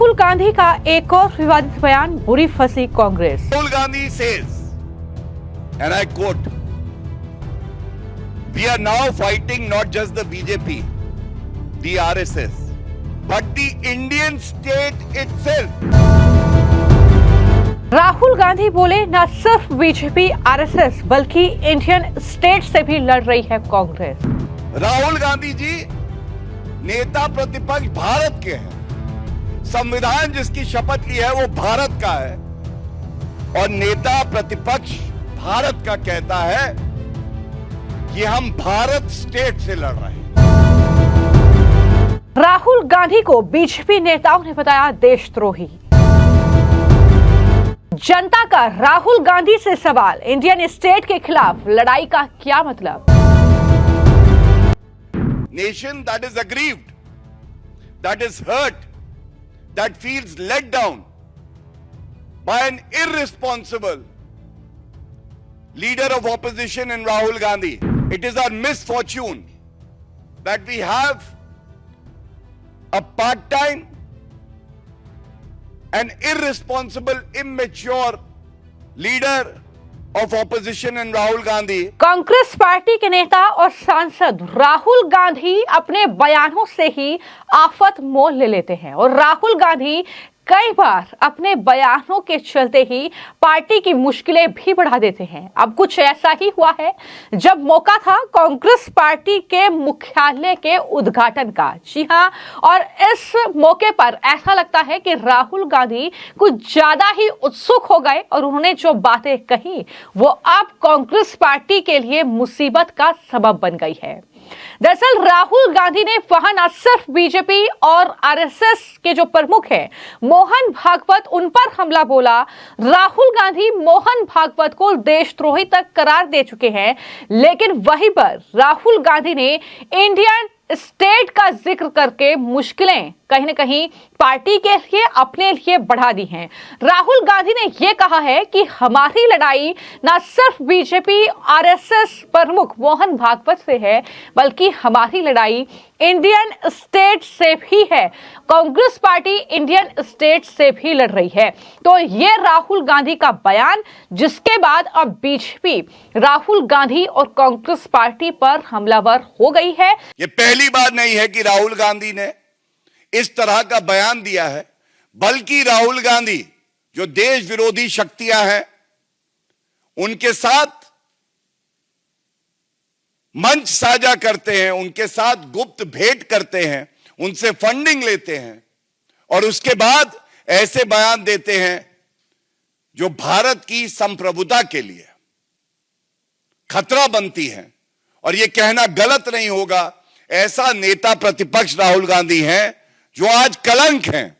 राहुल गांधी का एक और विवादित बयान, बुरी फंसी Congress. Rahul Gandhi says, and I quote, "We are now fighting not just the BJP, the RSS, but the Indian state itself." Rahul Gandhi बोले, न सिर्फ बीजेपी आरएसएस बल्कि इंडियन स्टेट से भी लड़ रही है कांग्रेस। राहुल गांधी जी नेता प्रतिपक्ष भारत के हैं। संविधान जिसकी शपथ ली है वो भारत का है और नेता प्रतिपक्ष भारत का कहता है कि हम भारत स्टेट से लड़ रहे हैं। राहुल गांधी को बीजेपी नेताओं ने बताया देशद्रोही। जनता का राहुल गांधी से सवाल, इंडियन स्टेट के खिलाफ लड़ाई का क्या मतलब? Nation that is aggrieved, that is hurt, that feels let down by an irresponsible leader of opposition in Rahul Gandhi. It is our misfortune that we have a part-time and irresponsible, immature leader of opposition in Rahul Gandhi. Congress party के नेता और सांसद राहुल गांधी अपने बयानों से ही आफत मोल ले लेते हैं और राहुल गांधी कई बार अपने बयानों के चलते ही पार्टी की मुश्किलें भी बढ़ा देते हैं। अब कुछ ऐसा ही हुआ है जब मौका था कांग्रेस पार्टी के मुख्यालय के उद्घाटन का। जी हां, और इस मौके पर ऐसा लगता है कि राहुल गांधी कुछ ज्यादा ही उत्सुक हो गए और उन्होंने जो बातें कही वो अब कांग्रेस पार्टी के लिए मुसीबत का सबब बन गई है। दरअसल राहुल गांधी ने वहां न सिर्फ बीजेपी और आरएसएस के जो प्रमुख हैं मोहन भागवत, उन पर हमला बोला। राहुल गांधी मोहन भागवत को देशद्रोही तक करार दे चुके हैं, लेकिन वहीं पर राहुल गांधी ने इंडियन स्टेट का जिक्र करके मुश्किलें कहीं न कहीं पार्टी के लिए अपने लिए बढ़ा दी हैं। राहुल गांधी ने यह कहा है कि हमारी लड़ाई न सिर्फ बीजेपी आरएसएस प्रमुख मोहन भागवत से है, बल्कि हमारी लड़ाई इंडियन स्टेट से भी है। कांग्रेस पार्टी इंडियन स्टेट से भी लड़ रही है। तो ये राहुल गांधी का बयान, जिसके बाद अब बीजेपी राहुल गांधी और कांग्रेस पार्टी पर हमलावर हो गई है। ये पहली बार नहीं है कि राहुल गांधी ने इस तरह का बयान दिया है, बल्कि राहुल गांधी जो देश विरोधी शक्तियां हैं उनके साथ मंच साझा करते हैं, उनके साथ गुप्त भेंट करते हैं, उनसे फंडिंग लेते हैं और उसके बाद ऐसे बयान देते हैं जो भारत की संप्रभुता के लिए खतरा बनती है। और यह कहना गलत नहीं होगा, ऐसा नेता प्रतिपक्ष राहुल गांधी हैं जो आज कलंक हैं,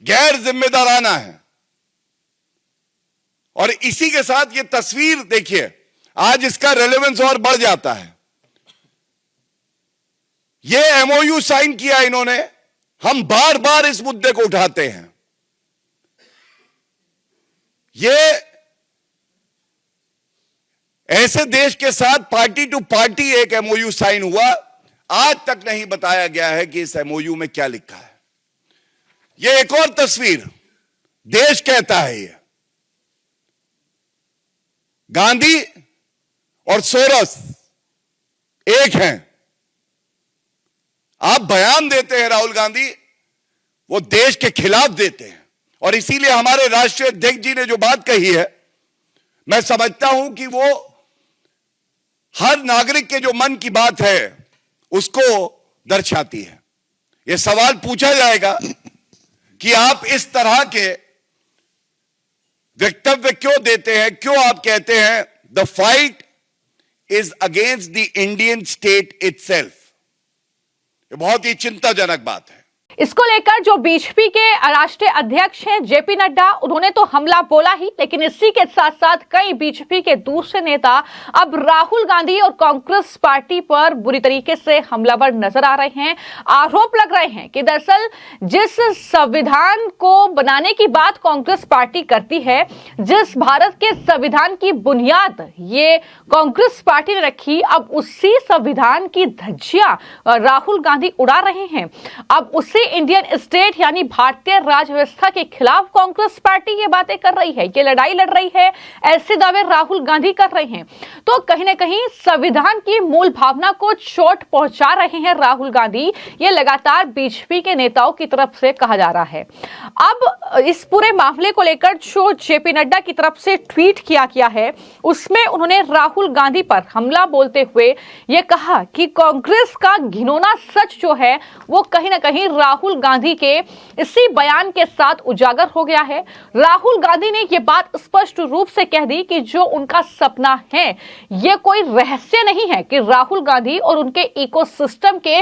गैर जिम्मेदाराना है। और इसी के साथ ये तस्वीर देखिए, आज इसका रेलेवेंस और बढ़ जाता है। ये एमओयू साइन किया इन्होंने, हम बार बार इस मुद्दे को उठाते हैं। ये ऐसे देश के साथ पार्टी टू पार्टी एक एमओयू साइन हुआ, आज तक नहीं बताया गया है कि इस एमओयू में क्या लिखा है। यह एक और तस्वीर, देश कहता है ये गांधी और सोरस एक हैं। आप बयान देते हैं राहुल गांधी, वो देश के खिलाफ देते हैं। और इसीलिए हमारे राष्ट्रीय अध्यक्ष जी ने जो बात कही है, मैं समझता हूं कि वो हर नागरिक के जो मन की बात है उसको दर्शाती है। यह सवाल पूछा जाएगा कि आप इस तरह के वक्तव्य क्यों देते हैं, क्यों आप कहते हैं the fight is against the Indian state itself. यह बहुत ही चिंताजनक बात है। इसको लेकर जो बीजेपी के राष्ट्रीय अध्यक्ष हैं जेपी नड्डा, उन्होंने तो हमला बोला ही, लेकिन इसी के साथ साथ कई बीजेपी के दूसरे नेता अब राहुल गांधी और कांग्रेस पार्टी पर बुरी तरीके से हमलावर नजर आ रहे हैं। आरोप लग रहे हैं कि दरअसल जिस संविधान को बनाने की बात कांग्रेस पार्टी करती है, जिस भारत के संविधान की बुनियाद ये कांग्रेस पार्टी ने रखी, अब उसी संविधान की धज्जियां राहुल गांधी उड़ा रहे हैं। अब उसी इंडियन स्टेट यानी भारतीय राज व्यवस्था के खिलाफ कांग्रेस पार्टी ये बातें कर रही है, ये लड़ाई लड़ रही है, ऐसे दावे राहुल गांधी कर रहे हैं। तो कहीं ना कहीं संविधान की मूल भावना को चोट पहुंचा रहे हैं राहुल गांधी, ये लगातार बीजेपी के नेताओं की तरफ से कहा जा रहा है। अब इस पूरे मामले को लेकर जो जेपी नड्डा की तरफ से ट्वीट किया गया है, उसमें उन्होंने राहुल गांधी पर हमला बोलते हुए यह कहा कि कांग्रेस का घिनौना सच जो है वो कहीं ना कहीं राहुल गांधी के इसी बयान के साथ उजागर हो गया है। राहुल गांधी ने यह बात स्पष्ट रूप से कह दी कि जो उनका सपना है, यह कोई रहस्य नहीं है कि राहुल गांधी और उनके इकोसिस्टम के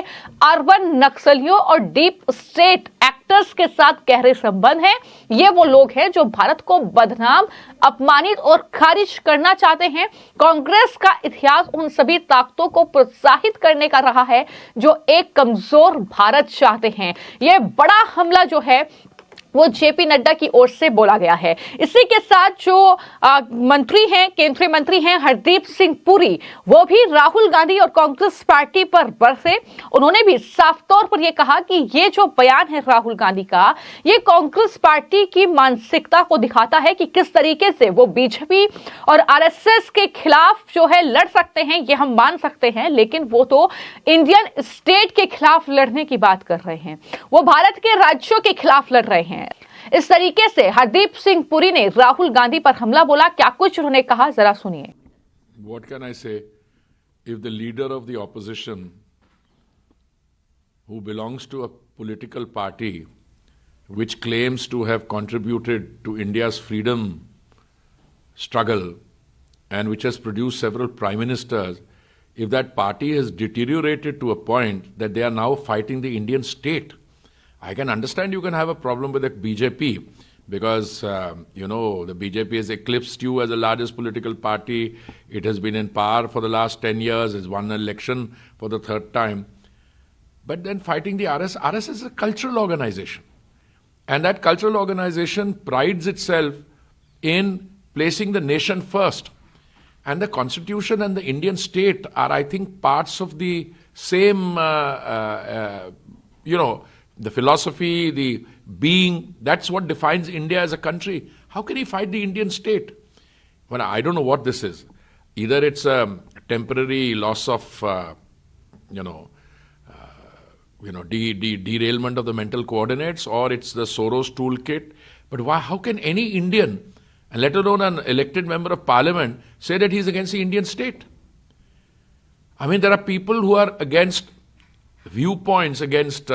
अर्बन नक्सलियों और डीप स्टेट एक्टर्स के साथ गहरे संबंध हैं। ये वो लोग हैं जो भारत को बदनाम, अपमानित और खारिज करना चाहते हैं। कांग्रेस का इतिहास उन सभी ताकतों को प्रोत्साहित करने का रहा है जो एक कमजोर भारत चाहते हैं। यह बड़ा हमला जो है वो जेपी नड्डा की ओर से बोला गया है। इसी के साथ जो मंत्री हैं, केंद्रीय मंत्री हैं हरदीप सिंह पुरी, वो भी राहुल गांधी और कांग्रेस पार्टी पर बरसे। उन्होंने भी साफ तौर पर यह कहा कि ये जो बयान है राहुल गांधी का, ये कांग्रेस पार्टी की मानसिकता को दिखाता है कि किस तरीके से वो बीजेपी और आरएसएस के खिलाफ जो है लड़ सकते हैं, ये हम मान सकते हैं, लेकिन वो तो इंडियन स्टेट के खिलाफ लड़ने की बात कर रहे हैं, वो भारत के राज्यों के खिलाफ लड़ रहे हैं। इस तरीके से हरदीप सिंह पुरी ने राहुल गांधी पर हमला बोला। क्या कुछ उन्होंने कहा, जरा सुनिए। What can I say? If the leader of the opposition, who belongs to a political party which claims to have contributed to India's freedom struggle and which has produced several prime ministers, if that party has deteriorated to a point that they are now fighting the Indian state, I can understand you can have a problem with the BJP because, the BJP has eclipsed you as the largest political party. It has been in power for the last 10 years. It's won an election for the third time. But then fighting the RSS is a cultural organization. And that cultural organization prides itself in placing the nation first. And the constitution and the Indian state are, I think, parts of the same, the philosophy, the being. That's what defines India as a country. How can he fight the Indian state? Well, I don't know what this is. Either it's a temporary loss of, derailment of the mental coordinates, or it's the Soros toolkit. But why? How can any Indian, and let alone an elected member of parliament, say that he's against the Indian state? I mean, there are people who are against viewpoints, against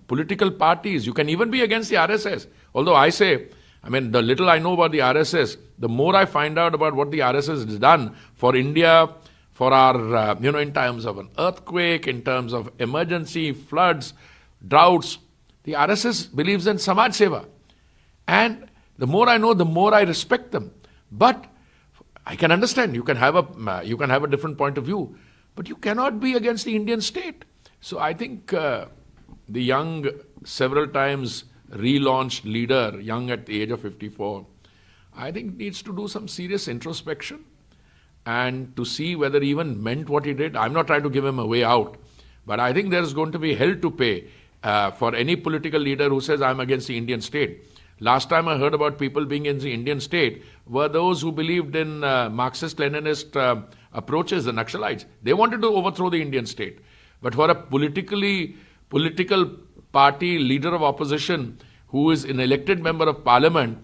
political parties. You can even be against the RSS. Although I say, the little I know about the RSS, the more I find out about what the RSS has done for India, for our, in terms of an earthquake, in terms of emergency, floods, droughts. The RSS believes in Samaj Seva. And the more I know, the more I respect them. But I can understand, you can have a different point of view, but you cannot be against the Indian state. So I think the young, several times relaunched leader, young at the age of 54, I think needs to do some serious introspection and to see whether he even meant what he did. I'm not trying to give him a way out, but I think there's going to be hell to pay for any political leader who says, I'm against the Indian state. Last time I heard about people being in the Indian state were those who believed in Marxist-Leninist approaches, the Naxalites. They wanted to overthrow the Indian state. But for a political party leader of opposition who is an elected member of parliament,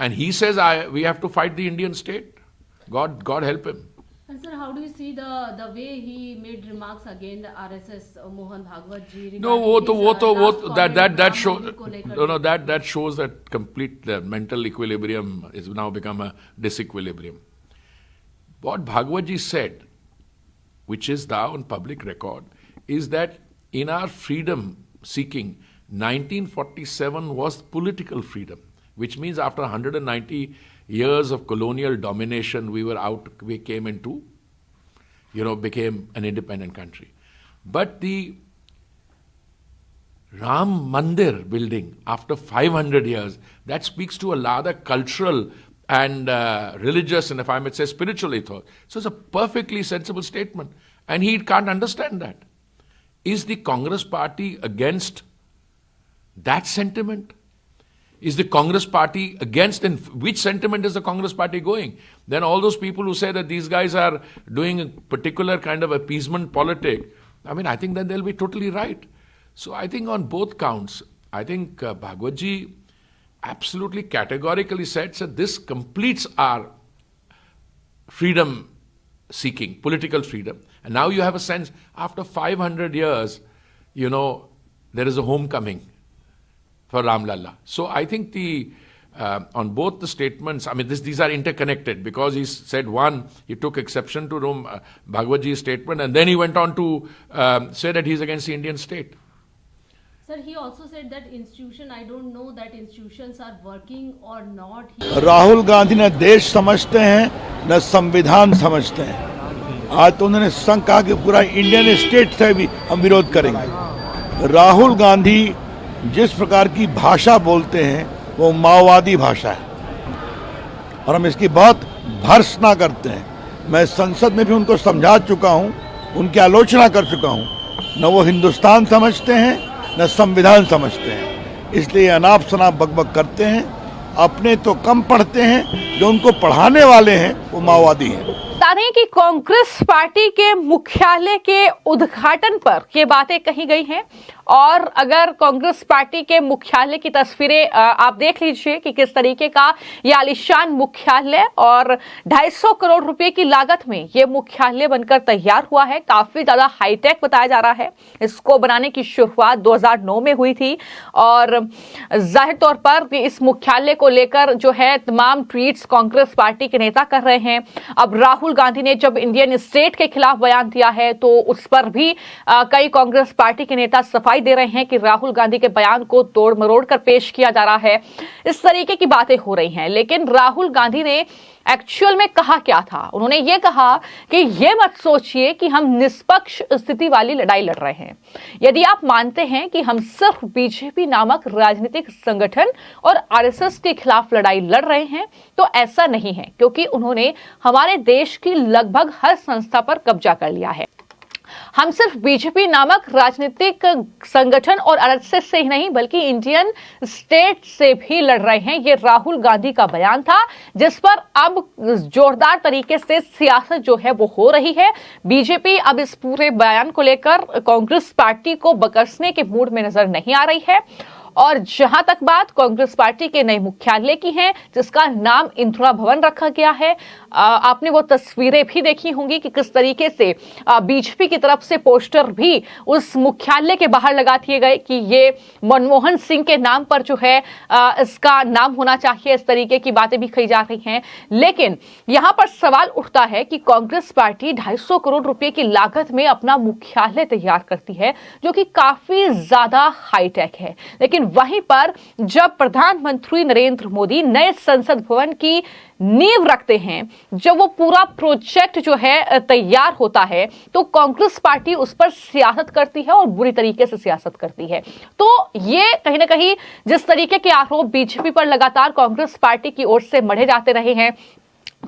and he says we have to fight the Indian state, God help him. And sir, how do you see the way he made remarks against the RSS, Mohan Bhagwat ji? That shows that complete mental equilibrium is now become a disequilibrium. What Bhagwat ji said, which is now on public record, is that in our freedom seeking, 1947 was political freedom, which means after 190 years of colonial domination, we came into, became an independent country. But the Ram Mandir building after 500 years, that speaks to a rather cultural and religious, and if I might say spiritual ethos. So it's a perfectly sensible statement. And he can't understand that. Is the Congress party against That sentiment is the Congress party against, and which sentiment is the Congress party going? Then all those people who say that these guys are doing a particular kind of appeasement politic, I mean, I think then they'll be totally right. So I think on both counts, I think Bhagwatji absolutely categorically said that this completes our freedom seeking, political freedom. And now you have a sense, after 500 years, there is a homecoming for Ram Lalla. So I think on both the statements, I mean, these are interconnected, because he said one, he took exception to Bhagwatji's statement, and then he went on to say that he's against the Indian state. Sir, he also said that I don't know that institutions are working or not. Rahul Gandhi न देश समझते हैं न संविधान समझते हैं। आज तो उन्होंने संघ कहा कि पूरा इंडियन स्टेट से भी हम विरोध करेंगे। राहुल गांधी जिस प्रकार की भाषा बोलते हैं वो माओवादी भाषा है और हम इसकी बहुत भर्त्सना करते हैं। मैं संसद में भी उनको समझा चुका हूं, उनकी आलोचना कर चुका हूं। न वो हिंदुस्तान समझते हैं न संविधान समझते हैं, इसलिए अनाप शनाप बकबक करते हैं। अपने तो कम पढ़ते हैं, जो उनको पढ़ाने वाले हैं वो माओवादी हैं। बता दें कि कांग्रेस पार्टी के मुख्यालय के उद्घाटन पर ये बातें कही गई हैं और अगर कांग्रेस पार्टी के मुख्यालय की तस्वीरें आप देख लीजिए कि किस तरीके का ये आलीशान मुख्यालय और 250 करोड़ रुपए की लागत में ये मुख्यालय बनकर तैयार हुआ है। काफी ज्यादा हाईटेक बताया जा रहा है। इसको बनाने की शुरुआत 2009 में हुई थी और जाहिर तौर पर इस मुख्यालय को लेकर जो है तमाम ट्वीट्स कांग्रेस पार्टी के नेता कर रहे हैं। अब राहुल गांधी ने जब इंडियन स्टेट के खिलाफ बयान दिया है तो उस पर भी कई कांग्रेस पार्टी के नेता सफाई दे रहे हैं कि राहुल गांधी के बयान को तोड़ मरोड़ कर पेश किया जा रहा है। इस तरीके की बातें हो रही हैं, लेकिन राहुल गांधी ने एक्चुअल में कहा क्या था? उन्होंने ये कहा कि ये मत सोचिए कि हम निष्पक्ष स्थिति वाली लड़ाई लड़ रहे हैं। यदि आप मानते हैं कि हम सिर्फ बीजेपी नामक राजनीतिक संगठन और आरएसएस के खिलाफ लड़ाई लड़ रहे हैं तो ऐसा नहीं है, क्योंकि उन्होंने हमारे देश की लगभग हर संस्था पर कब्जा कर लिया है। हम सिर्फ बीजेपी नामक राजनीतिक संगठन और आरएसएस से ही नहीं बल्कि इंडियन स्टेट से भी लड़ रहे हैं। ये राहुल गांधी का बयान था जिस पर अब जोरदार तरीके से सियासत जो है वो हो रही है। बीजेपी अब इस पूरे बयान को लेकर कांग्रेस पार्टी को बकसने के मूड में नजर नहीं आ रही है। और जहां तक बात कांग्रेस पार्टी के नए मुख्यालय की है जिसका नाम इंदिरा भवन रखा गया है, आपने वो तस्वीरें भी देखी होंगी कि किस तरीके से बीजेपी की तरफ से पोस्टर भी उस मुख्यालय के बाहर लगा दिए गए कि ये मनमोहन सिंह के नाम पर जो है इसका नाम होना चाहिए। इस तरीके की बातें भी कही जा रही हैं, लेकिन यहां पर सवाल उठता है कि कांग्रेस पार्टी 250 करोड़ रुपए की लागत में अपना मुख्यालय तैयार करती है जो कि काफी ज्यादा हाईटेक है, लेकिन वहीं पर जब प्रधानमंत्री नरेंद्र मोदी नए संसद भवन की नींव रखते हैं, जब वो पूरा प्रोजेक्ट जो है तैयार होता है तो कांग्रेस पार्टी उस पर सियासत करती है और बुरी तरीके से सियासत करती है। तो ये कहीं ना कहीं जिस तरीके के आरोप बीजेपी पर लगातार कांग्रेस पार्टी की ओर से मढ़े जाते रहे हैं,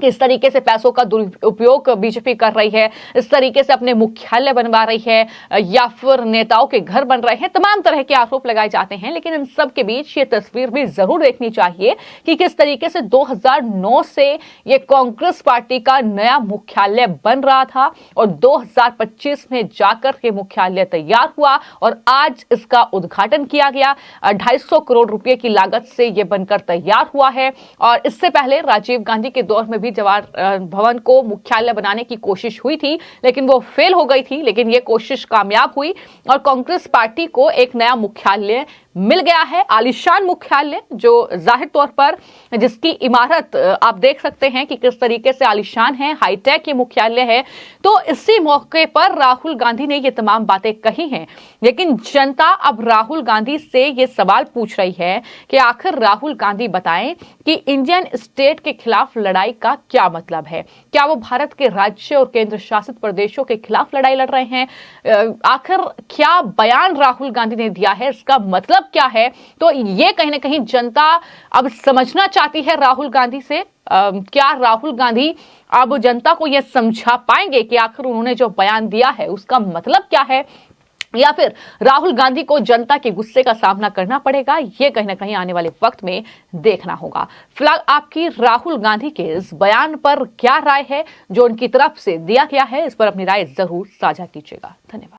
किस तरीके से पैसों का दुरुपयोग बीजेपी कर रही है, इस तरीके से अपने मुख्यालय बनवा रही है या फिर नेताओं के घर बन रहे हैं, तमाम तरह के आरोप लगाए जाते हैं। लेकिन इन सब के बीच ये तस्वीर भी जरूर देखनी चाहिए कि किस तरीके से 2009 से ये कांग्रेस पार्टी का नया मुख्यालय बन रहा था और 2025 में जाकर ये मुख्यालय तैयार हुआ और आज इसका उद्घाटन किया गया। 250 करोड़ रुपए की लागत से ये बनकर तैयार हुआ है और इससे पहले राजीव गांधी के दौर में भी जवाहर भवन को मुख्यालय बनाने की कोशिश हुई थी, लेकिन वो फेल हो गई थी। लेकिन ये कोशिश कामयाब हुई और कांग्रेस पार्टी को एक नया मुख्यालय मिल गया है, आलीशान मुख्यालय जो जाहिर तौर पर जिसकी इमारत आप देख सकते हैं कि किस तरीके से आलीशान है, हाईटेक ये मुख्यालय है। तो इसी मौके पर राहुल गांधी ने ये तमाम बातें कही हैं, लेकिन जनता अब राहुल गांधी से ये सवाल पूछ रही है कि आखिर राहुल गांधी बताएं कि इंडियन स्टेट के खिलाफ लड़ाई का क्या मतलब है। क्या वो भारत के राज्य और केंद्र शासित प्रदेशों के खिलाफ लड़ाई लड़ रहे हैं? आखिर क्या बयान राहुल गांधी ने दिया है, इसका मतलब क्या है? तो ये कहीं ना कहीं जनता अब समझना चाहती है राहुल गांधी से। क्या राहुल गांधी अब जनता को यह समझा पाएंगे कि आखिर उन्होंने जो बयान दिया है उसका मतलब क्या है? या फिर राहुल गांधी को जनता के गुस्से का सामना करना पड़ेगा, ये कहीं ना कहीं आने वाले वक्त में देखना होगा। फिलहाल आपकी राहुल गांधी के इस बयान पर क्या राय है जो उनकी तरफ से दिया गया है, इस पर अपनी राय जरूर साझा कीजिएगा। धन्यवाद।